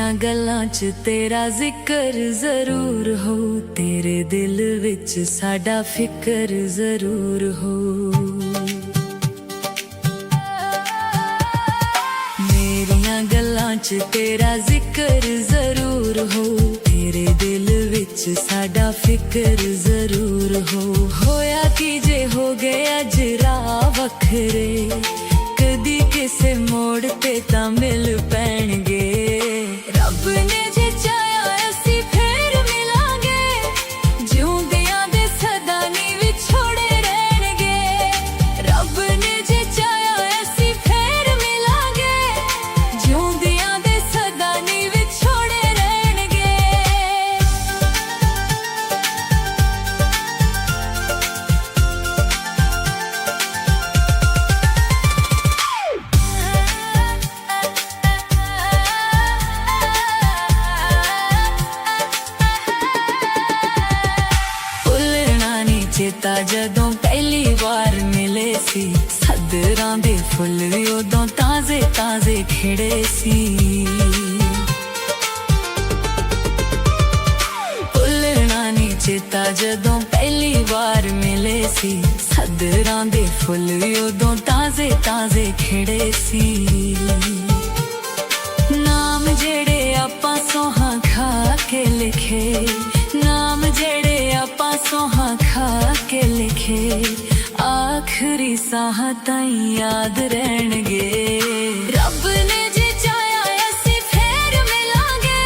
मेरियां गल्लां च तेरा जिक्र जरूर हो, तेरे दिल विच साडा फिक्र जरूर हो। मेरियां गल्लां च तेरा जिक्र जरूर हो, तेरे दिल विच साडा फिक्र जरूर हो। होया कि जे हो गए अज राह वखरे, कदी किसे मोड़ ते तां मिल पैणगे। रब ने जे चाया असी फेर मिलांगे, जिउंदियां दे सदा नी विछोड़े रहणगे। रब ने जे चाया असी फेर मिलांगे, जिउंदियां दे सदा नी विछोड़े रहणगे। चेता जदों पहली बार मिले सी, सदरां दे फुल भी उदों ताजे ताजे खिड़े सी। भुलना नी चेता जदों पहली बार मिले सी, सदरां दे फुल भी उदों ताजे ताजे खिड़े सी। नाम जेड़े आपां सोहां खा के लिखे, नाम जेड़े आपां सोहां खा के लिखे, आखरी साह ताईं याद रहणगे। रब ने जे चाया असी फेर मिलांगे,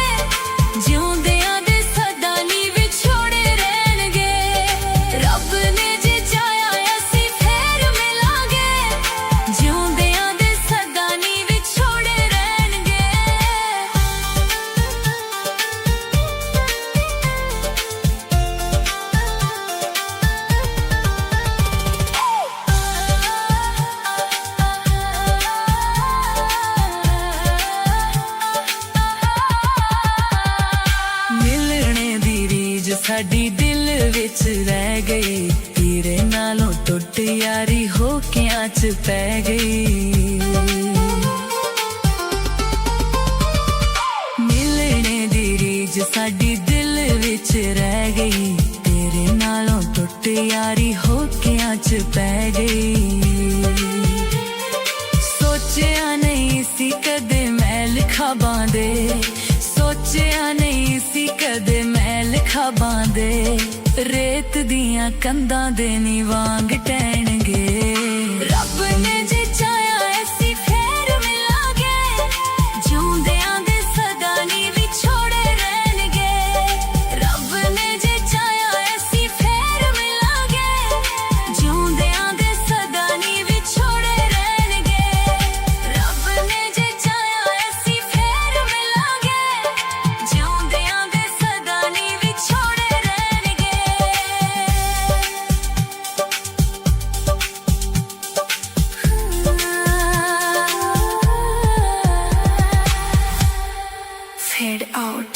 जिउंदियां दे सदा नी विछोड़े रहणगे। रब ने जे चाया असी फेर मिलांगे, जिउंदियां दे सदा नी विछोड़े रहणगे। साडी दिल विच रह गई, तेरे नालों टुट यारी होकियां च पै गई। मिलने दी रीज साडी दिल विच रह गई, तेरे नालों टुट यारी होकियां च पै गई। सोचिया नहीं सी कदे मैल खाबां दे, सोचिया नहीं सी कदे मैल खाबां दे, रेत दियां कंधां दे नी वांग टैणगे। रब ने जे चाया असी फेर मिलांगे, जिउंदियां दे सदा नी विछोड़े रहणगे। रब ने जे चाया असी फेर मिलांगे, जिउंदियां दे सदा नी विछोड़े रहणगे। रब ने जे चाया असी फेर मिलांगे, जिउंदियां दे सदा नी विछोड़े रहणगे। Fade out.